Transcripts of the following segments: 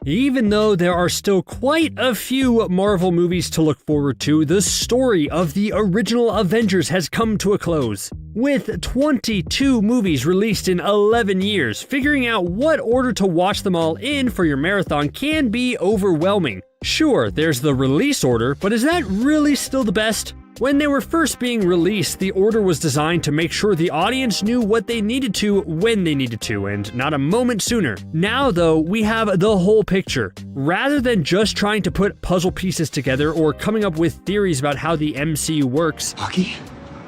Even though there are still quite a few Marvel movies to look forward to, the story of the original Avengers has come to a close. With 22 movies released in 11 years, figuring out what order to watch them all in for your marathon can be overwhelming. Sure, there's the release order, but is that really still the best? When they were first being released, the order was designed to make sure the audience knew what they needed to when they needed to, and not a moment sooner. Now, though, we have the whole picture. Rather than just trying to put puzzle pieces together or coming up with theories about how the MCU works, Bucky?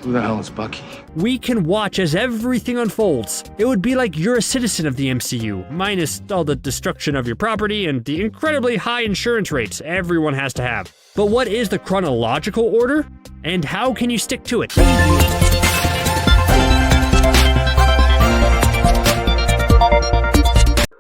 Who the hell is Bucky? we can watch as everything unfolds. It would be like you're a citizen of the MCU, minus all the destruction of your property and the incredibly high insurance rates everyone has to have. But what is the chronological order? And how can you stick to it?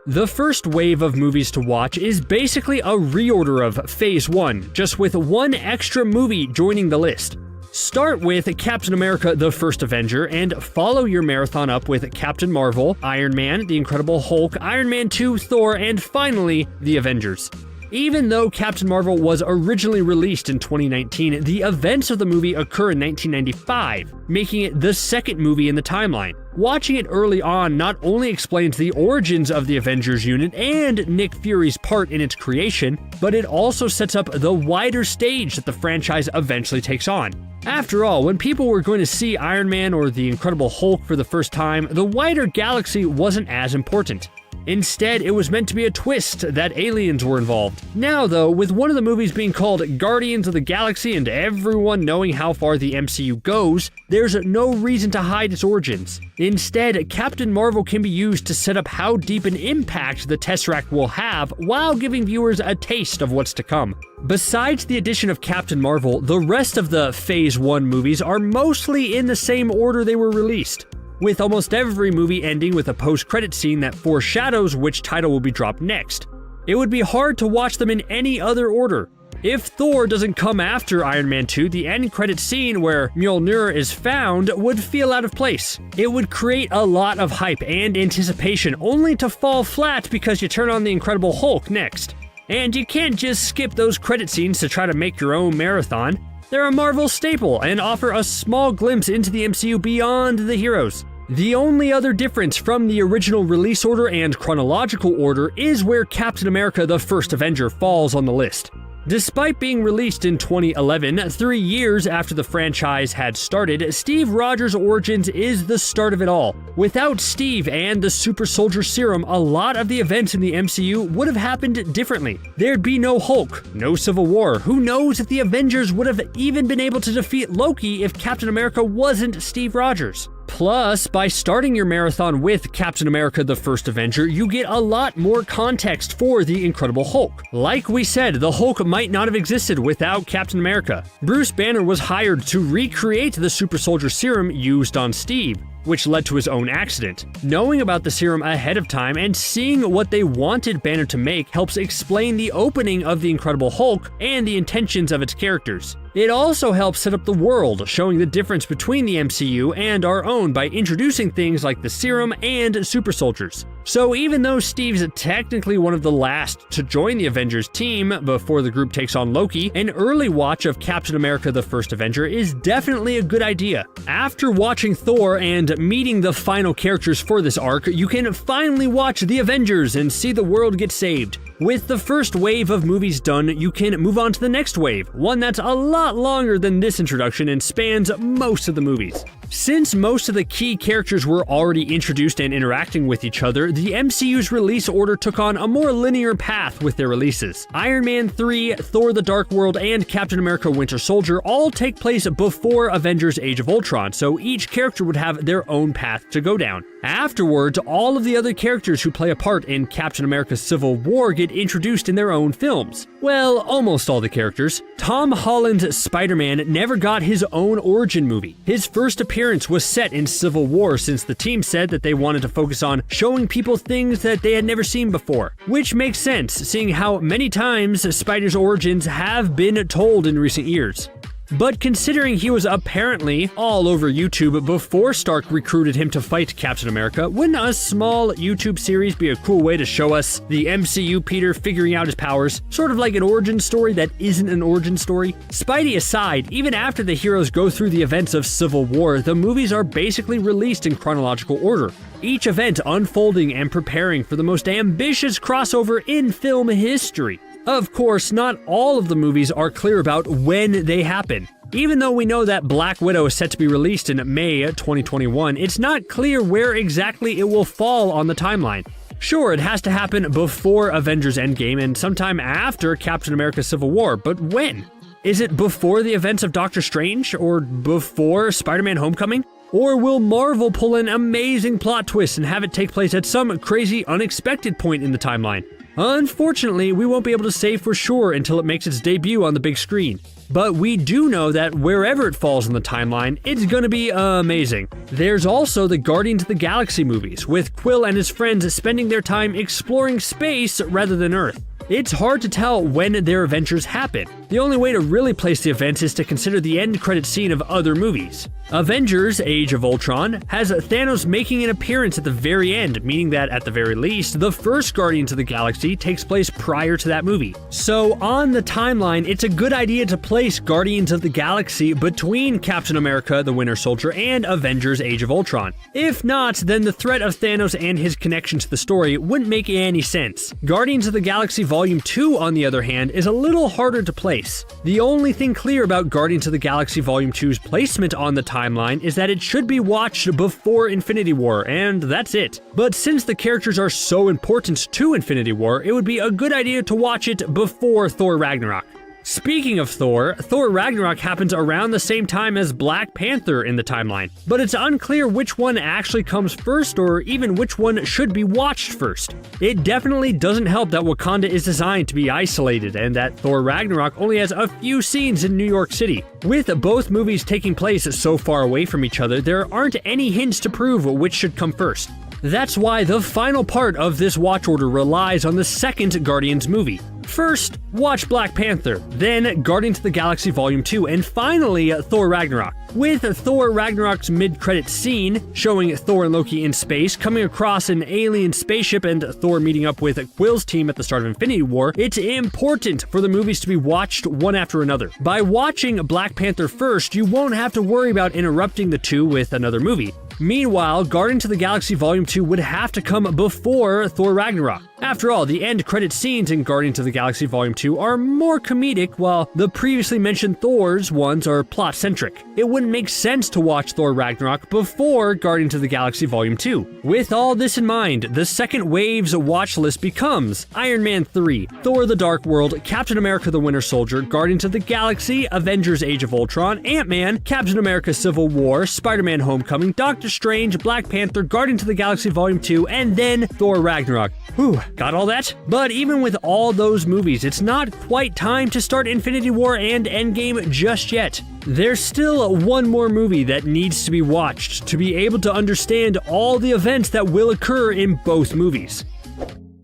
The first wave of movies to watch is basically a reorder of Phase 1, just with one extra movie joining the list. Start with Captain America: The First Avenger and follow your marathon up with Captain Marvel, Iron Man, The Incredible Hulk, Iron Man 2, Thor, and finally, The Avengers. Even though Captain Marvel was originally released in 2019, the events of the movie occur in 1995, making it the second movie in the timeline. Watching it early on not only explains the origins of the Avengers unit and Nick Fury's part in its creation, but it also sets up the wider stage that the franchise eventually takes on. After all, when people were going to see Iron Man or the Incredible Hulk for the first time, the wider galaxy wasn't as important. Instead, it was meant to be a twist that aliens were involved. Now though, with one of the movies being called Guardians of the Galaxy and everyone knowing how far the MCU goes, there's no reason to hide its origins. Instead, Captain Marvel can be used to set up how deep an impact the Tesseract will have while giving viewers a taste of what's to come. Besides the addition of Captain Marvel, the rest of the Phase 1 movies are mostly in the same order they were released, with almost every movie ending with a post-credit scene that foreshadows which title will be dropped next. It would be hard to watch them in any other order. If Thor doesn't come after Iron Man 2, the end credit scene where Mjolnir is found would feel out of place. It would create a lot of hype and anticipation, only to fall flat because you turn on the Incredible Hulk next. And you can't just skip those credit scenes to try to make your own marathon. They're a Marvel staple and offer a small glimpse into the MCU beyond the heroes. The only other difference from the original release order and chronological order is where Captain America: The First Avenger falls on the list. Despite being released in 2011, 3 years after the franchise had started, Steve Rogers' origins is the start of it all. Without Steve and the Super Soldier Serum, a lot of the events in the MCU would have happened differently. There'd be no Hulk, no Civil War. Who knows if the Avengers would have even been able to defeat Loki if Captain America wasn't Steve Rogers. Plus, by starting your marathon with Captain America: The First Avenger, you get a lot more context for the Incredible Hulk. Like we said, the Hulk might not have existed without Captain America. Bruce Banner was hired to recreate the Super Soldier Serum used on Steve, which led to his own accident. Knowing about the serum ahead of time and seeing what they wanted Banner to make helps explain the opening of the Incredible Hulk and the intentions of its characters. It also helps set up the world, showing the difference between the MCU and our own by introducing things like the serum and super soldiers. So even though Steve's technically one of the last to join the Avengers team before the group takes on Loki, an early watch of Captain America: The First Avenger is definitely a good idea. After watching Thor and meeting the final characters for this arc, you can finally watch The Avengers and see the world get saved. With the first wave of movies done, you can move on to the next wave, one that's a lot longer than this introduction and spans most of the movies. Since most of the key characters were already introduced and interacting with each other, the MCU's release order took on a more linear path with their releases. Iron Man 3, Thor: The Dark World, and Captain America: Winter Soldier all take place before Avengers: Age of Ultron, so each character would have their own path to go down. Afterwards, all of the other characters who play a part in Captain America: Civil War get introduced in their own films. Well, almost all the characters. Tom Holland's Spider-Man never got his own origin movie. His first appearance was set in Civil War since the team said that they wanted to focus on showing people things that they had never seen before. Which makes sense, seeing how many times Spider's origins have been told in recent years. But considering he was apparently all over YouTube before Stark recruited him to fight Captain America, wouldn't a small YouTube series be a cool way to show us the MCU Peter figuring out his powers, sort of like an origin story that isn't an origin story? Spidey aside, even after the heroes go through the events of Civil War, the movies are basically released in chronological order, each event unfolding and preparing for the most ambitious crossover in film history. Of course, not all of the movies are clear about when they happen. Even though we know that Black Widow is set to be released in May 2021, it's not clear where exactly it will fall on the timeline. Sure, it has to happen before Avengers Endgame and sometime after Captain America Civil War, but when? Is it before the events of Doctor Strange, or before Spider-Man Homecoming? Or will Marvel pull an amazing plot twist and have it take place at some crazy, unexpected point in the timeline? Unfortunately, we won't be able to say for sure until it makes its debut on the big screen. But we do know that wherever it falls in the timeline, it's gonna be amazing. There's also the Guardians of the Galaxy movies, with Quill and his friends spending their time exploring space rather than Earth. It's hard to tell when their adventures happen. The only way to really place the events is to consider the end credit scene of other movies. Avengers Age of Ultron has Thanos making an appearance at the very end, meaning that at the very least, the first Guardians of the Galaxy takes place prior to that movie. So on the timeline, it's a good idea to place Guardians of the Galaxy between Captain America the Winter Soldier and Avengers Age of Ultron. If not, then the threat of Thanos and his connection to the story wouldn't make any sense. Guardians of the Galaxy Volume 2, on the other hand, is a little harder to place. The only thing clear about Guardians of the Galaxy Volume 2's placement on the timeline is that it should be watched before Infinity War, and that's it. But since the characters are so important to Infinity War, it would be a good idea to watch it before Thor Ragnarok. Speaking of Thor Ragnarok happens around the same time as Black Panther in the timeline, but it's unclear which one actually comes first or even which one should be watched first. It definitely doesn't help that Wakanda is designed to be isolated and that Thor Ragnarok only has a few scenes in New York City. With both movies taking place so far away from each other, there aren't any hints to prove which should come first. That's why the final part of this watch order relies on the second Guardians movie. First, watch Black Panther, then Guardians of the Galaxy Volume 2, and finally Thor Ragnarok. With Thor Ragnarok's mid-credit scene, showing Thor and Loki in space, coming across an alien spaceship and Thor meeting up with Quill's team at the start of Infinity War, it's important for the movies to be watched one after another. By watching Black Panther first, you won't have to worry about interrupting the two with another movie. Meanwhile, Guardians of the Galaxy Volume 2 would have to come before Thor Ragnarok. After all, the end credit scenes in Guardians of the Galaxy Volume 2 are more comedic, while the previously mentioned Thor's ones are plot-centric. It wouldn't make sense to watch Thor Ragnarok before Guardians of the Galaxy Volume 2. With all this in mind, the second wave's watch list becomes Iron Man 3, Thor the Dark World, Captain America the Winter Soldier, Guardians of the Galaxy, Avengers Age of Ultron, Ant-Man, Captain America Civil War, Spider-Man Homecoming, Doctor Strange, Black Panther, Guardians of the Galaxy Volume 2, and then Thor Ragnarok. Whew, got all that? But even with all those movies, it's not quite time to start Infinity War and Endgame just yet. There's still one more movie that needs to be watched to be able to understand all the events that will occur in both movies.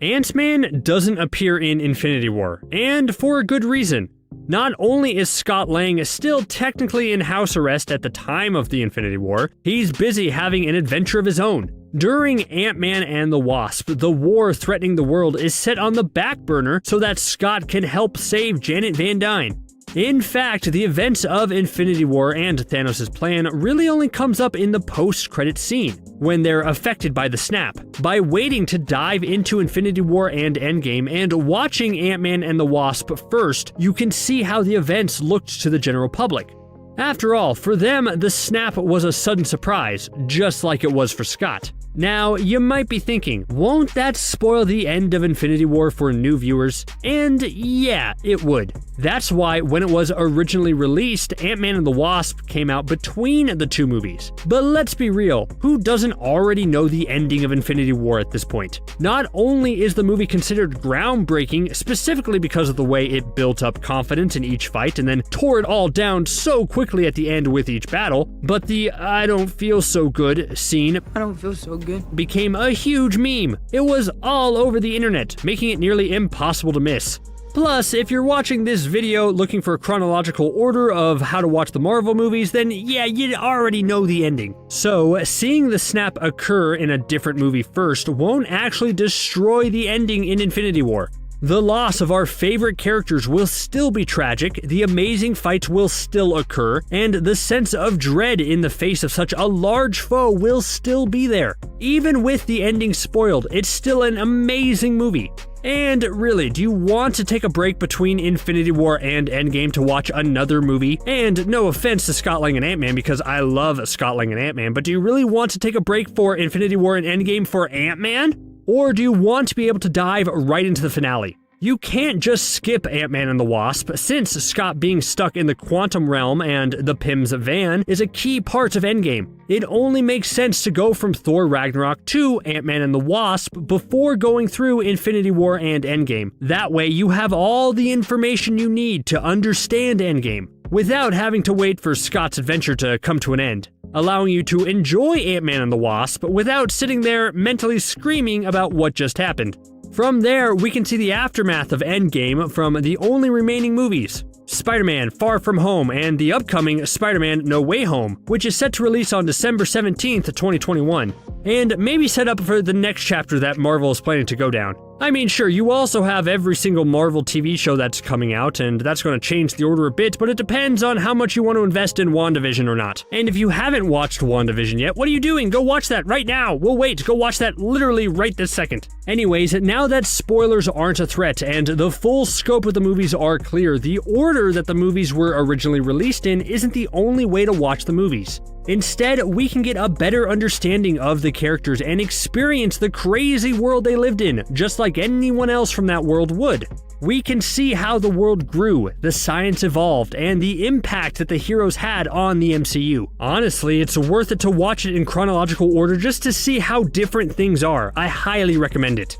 Ant-Man doesn't appear in Infinity War, and for a good reason. Not only is Scott Lang still technically in house arrest at the time of the Infinity War, he's busy having an adventure of his own. During Ant-Man and the Wasp, the war threatening the world is set on the back burner so that Scott can help save Janet Van Dyne. In fact, the events of Infinity War and Thanos' plan really only comes up in the post-credit scene, when they're affected by the snap. By waiting to dive into Infinity War and Endgame and watching Ant-Man and the Wasp first, you can see how the events looked to the general public. After all, for them, the snap was a sudden surprise, just like it was for Scott. Now, you might be thinking, won't that spoil the end of Infinity War for new viewers? And yeah, it would. That's why when it was originally released, Ant-Man and the Wasp came out between the two movies. But let's be real, who doesn't already know the ending of Infinity War at this point? Not only is the movie considered groundbreaking, specifically because of the way it built up confidence in each fight and then tore it all down so quickly at the end with each battle, but the "I don't feel so good" scene became a huge meme. It was all over the internet, making it nearly impossible to miss. Plus, if you're watching this video looking for a chronological order of how to watch the Marvel movies, then yeah, you already know the ending. So, seeing the snap occur in a different movie first won't actually destroy the ending in Infinity War. The loss of our favorite characters will still be tragic, the amazing fights will still occur, and the sense of dread in the face of such a large foe will still be there. Even with the ending spoiled, it's still an amazing movie. And really, do you want to take a break between Infinity War and Endgame to watch another movie? And no offense to Scott Lang and Ant-Man, because I love Scott Lang and Ant-Man, but do you really want to take a break for Infinity War and Endgame for Ant-Man? Or do you want to be able to dive right into the finale? You can't just skip Ant-Man and the Wasp, since Scott being stuck in the quantum realm and the Pym's van is a key part of Endgame. It only makes sense to go from Thor Ragnarok to Ant-Man and the Wasp before going through Infinity War and Endgame. That way you have all the information you need to understand Endgame, without having to wait for Scott's adventure to come to an end, allowing you to enjoy Ant-Man and the Wasp without sitting there mentally screaming about what just happened. From there, we can see the aftermath of Endgame from the only remaining movies, Spider-Man Far From Home and the upcoming Spider-Man No Way Home, which is set to release on December 17th, 2021, and maybe set up for the next chapter that Marvel is planning to go down. I mean, sure, you also have every single Marvel TV show that's coming out, and that's going to change the order a bit, but it depends on how much you want to invest in WandaVision or not. And if you haven't watched WandaVision yet, what are you doing? Go watch that right now! We'll wait, go watch that literally right this second. Anyways, now that spoilers aren't a threat and the full scope of the movies are clear, the order that the movies were originally released in isn't the only way to watch the movies. Instead, we can get a better understanding of the characters and experience the crazy world they lived in, just like anyone else from that world would. We can see how the world grew, the science evolved, and the impact that the heroes had on the MCU. Honestly, it's worth it to watch it in chronological order just to see how different things are. I highly recommend it.